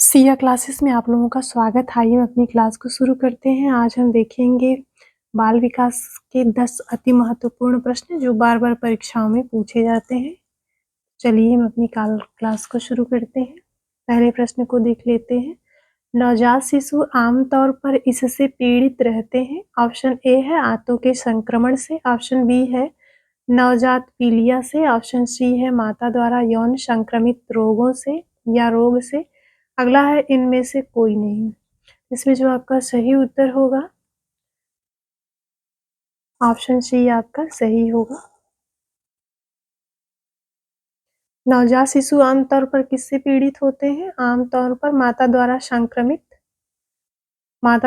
Siya classes में आप लोगों का स्वागत है। आइए हम अपनी क्लास को शुरू करते हैं। आज हम देखेंगे बाल विकास के 10 अति महत्वपूर्ण प्रश्न जो बार-बार परीक्षाओं में पूछे जाते हैं। चलिए हम अपनी क्लास को शुरू करते हैं। पहले प्रश्न को देख लेते हैं। नवजात शिशु आमतौर पर इससे पीड़ित रहते हैं। ऑप्शन ए है आंतों के संक्रमण से, ऑप्शन बी है नवजात पीलिया से, ऑप्शन सी है माता द्वारा यौन संक्रमित रोगों से या रोग से, अगला है इनमें से कोई नहीं। इसमें जो आपका सही उत्तर होगा ऑप्शन सी आपका सही होगा। नवजात शिशु आमतौर पर किससे पीड़ित होते हैं? आमतौर पर माता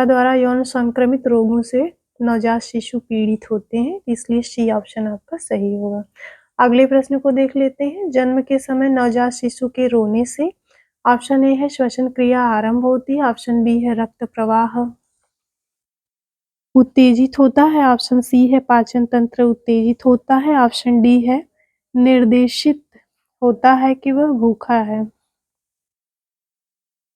द्वारा यौन संक्रमित रोगों से नवजात शिशु पीड़ित होते हैं, इसलिए सी ऑप्शन आपका सही होगा। अगले प्रश्न को देख लेते हैं। जन्म के समय नवजात शिशु के रोने से ऑप्शन ए है श्वसन क्रिया आरंभ होती है, ऑप्शन बी है रक्त प्रवाह उत्तेजित होता है, ऑप्शन सी है पाचन तंत्र उत्तेजित होता है, ऑप्शन डी है निर्देशित होता है कि वह भूखा है।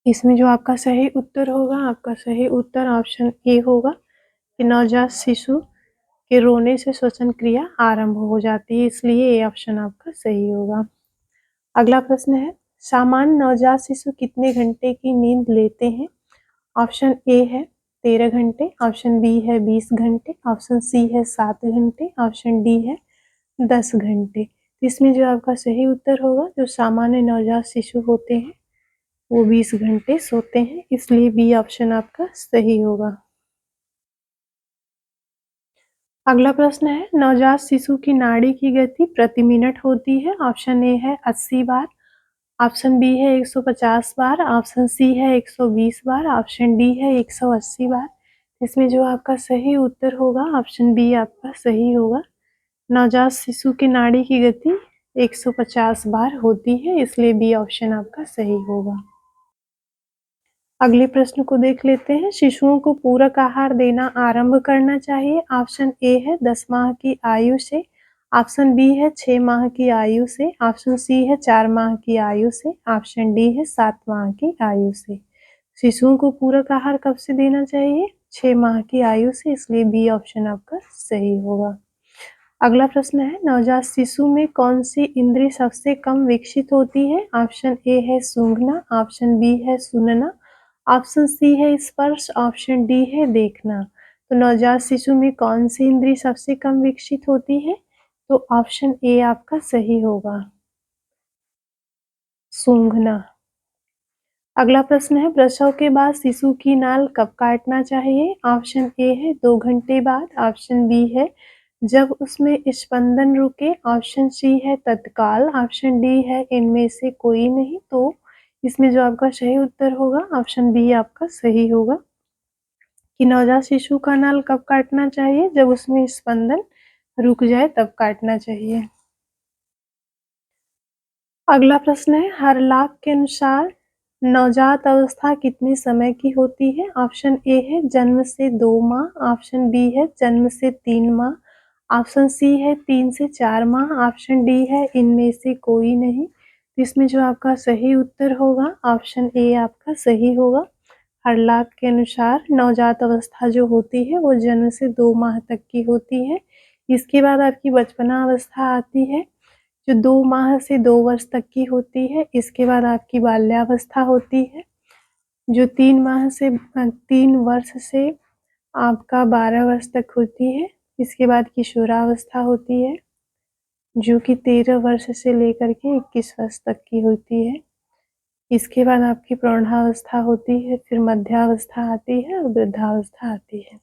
इसमें जो आपका सही उत्तर होगा, आपका सही उत्तर ऑप्शन ए होगा कि नवजात शिशु के रोने से श्वसन क्रिया आरंभ हो जाती है, इसलिए ए ऑप्शन आपका सही होगा। अगला प्रश्न है सामान्य नवजात शिशु कितने घंटे की नींद लेते हैं? ऑप्शन ए है 13 घंटे, ऑप्शन बी है 20 घंटे, ऑप्शन सी है 7 घंटे, ऑप्शन डी है 10 घंटे। इसमें जो आपका सही उत्तर होगा, जो सामान्य नवजात शिशु होते हैं वो 20 घंटे सोते हैं, इसलिए बी ऑप्शन आपका सही होगा। अगला प्रश्न है नवजात शिशु की नाड़ी की गति प्रति मिनट होती है। ऑप्शन ए है 80 बार, ऑप्शन बी है 150 बार, ऑप्शन सी है 120 बार, ऑप्शन डी है 180 बार। इसमें जो आपका सही उत्तर होगा ऑप्शन बी आपका सही होगा। नवजात शिशु की नाड़ी की गति 150 बार होती है, इसलिए बी ऑप्शन आपका सही होगा। अगले प्रश्न को देख लेते हैं। शिशुओं को पूरक आहार देना आरंभ करना चाहिए। ऑप्शन ए है 10 माह की आयु से, ऑप्शन बी है 6 माह की आयु से, ऑप्शन सी है 4 माह की आयु से, ऑप्शन डी है 7 माह की आयु से। शिशुओं को पूरक आहार कब से देना चाहिए? 6 माह की आयु से, इसलिए बी ऑप्शन आपका सही होगा। अगला प्रश्न है नवजात शिशु में कौन सी इंद्रिय सबसे कम विकसित होती है? ऑप्शन ए है सूंघना, ऑप्शन बी है सुनना, ऑप्शन सी है स्पर्श, ऑप्शन डी है देखना। तो नवजात शिशु में कौन सी इंद्रिय सबसे कम विकसित होती है? तो ऑप्शन ए आपका सही होगा, सूंघना। अगला प्रश्न है प्रसव के बाद शिशु की नाल कब काटना चाहिए? ऑप्शन ए है 2 घंटे बाद, ऑप्शन बी है जब उसमें स्पंदन रुके, ऑप्शन सी है तत्काल, ऑप्शन डी है इनमें से कोई नहीं। तो इसमें जो आपका सही उत्तर होगा ऑप्शन बी आपका सही होगा कि नवजात शिशु का नाल कब काटना चाहिए? जब उसमें स्पंदन रुक जाए तब काटना चाहिए। अगला प्रश्न है हरलाख के अनुसार नवजात अवस्था कितने समय की होती है? ऑप्शन ए है जन्म से 2 माह, ऑप्शन बी है जन्म से 3 माह, ऑप्शन सी है 3 से 4 माह, ऑप्शन डी है इनमें से कोई नहीं। इसमें जो आपका सही उत्तर होगा ऑप्शन ए आपका सही होगा। हरलाख के अनुसार नवजात अवस्था जो होती है वो जन्म से 2 माह तक की होती है। इसके बाद आपकी बचपना अवस्था आती है जो 2 माह से 2 वर्ष तक की होती है। इसके बाद आपकी बाल्यावस्था होती है जो 3 वर्ष से आपका 12 वर्ष तक होती है। इसके बाद किशोरावस्था होती है जो कि 13 वर्ष से लेकर के 21 वर्ष तक की होती है। इसके बाद आपकी प्रौढ़ावस्था होती है, फिर मध्यावस्था आती है और वृद्धावस्था आती है।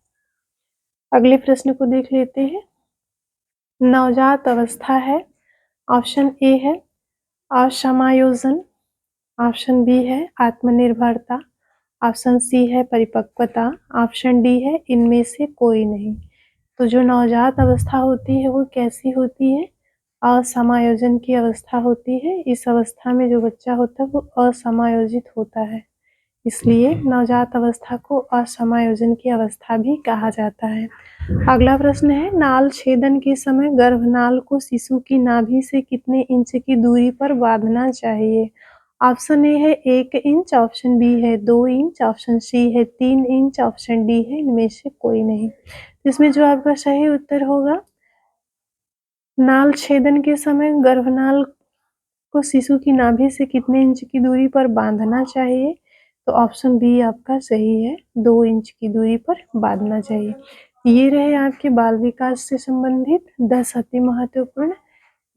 अगले प्रश्न को देख लेते हैं। नवजात अवस्था है, ऑप्शन ए है असमायोजन, ऑप्शन बी है आत्मनिर्भरता, ऑप्शन सी है परिपक्वता, ऑप्शन डी है इनमें से कोई नहीं। तो जो नवजात अवस्था होती है वो कैसी होती है? असमायोजन की अवस्था होती है। इस अवस्था में जो बच्चा होता है वो असमायोजित होता है, इसलिए नवजात अवस्था को असमायोजन की अवस्था भी कहा जाता है। अगला प्रश्न है नाल छेदन के समय गर्भनाल को शिशु की नाभि से कितने इंच की दूरी पर बांधना चाहिए? ऑप्शन ए है 1 इंच, ऑप्शन बी है 2 इंच, ऑप्शन सी है 3 इंच, ऑप्शन डी है इनमें से कोई नहीं। इसमें जो आपका सही उत्तर होगा, नाल छेदन के समय गर्भनाल को शिशु की नाभि से कितने इंच की दूरी पर बांधना चाहिए? तो ऑप्शन बी आपका सही है, 2 इंच की दूरी पर बांधना चाहिए। ये रहे आपके बाल विकास से संबंधित 10 अति महत्वपूर्ण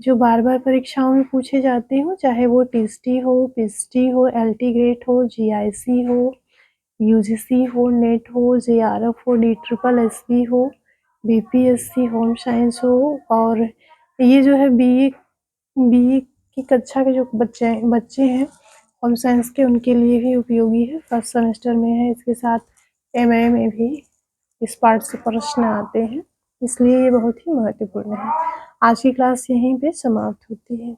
जो बार-बार परीक्षाओं में पूछे जाते हो, चाहे वो टीएसटी हो, पीएसटी हो, एलटी ग्रेड हो, जीआईसी हो, यूजीसी हो, नेट हो, जेआरएफ हो, डीट्रिपल एसबी हो, बीपीएससी होम साइंस हो, और ये जो है बीए बीए की कक्षा के जो बच्चे हैं होम साइंस के, उनके लिए भी उपयोगी है, फर्स्ट सेमेस्टर में है। इसके साथ एमए में भी इस पार्ट से प्रश्न आते हैं, इसलिए ये बहुत ही महत्वपूर्ण है। आज की क्लास यहीं पे समाप्त होती है।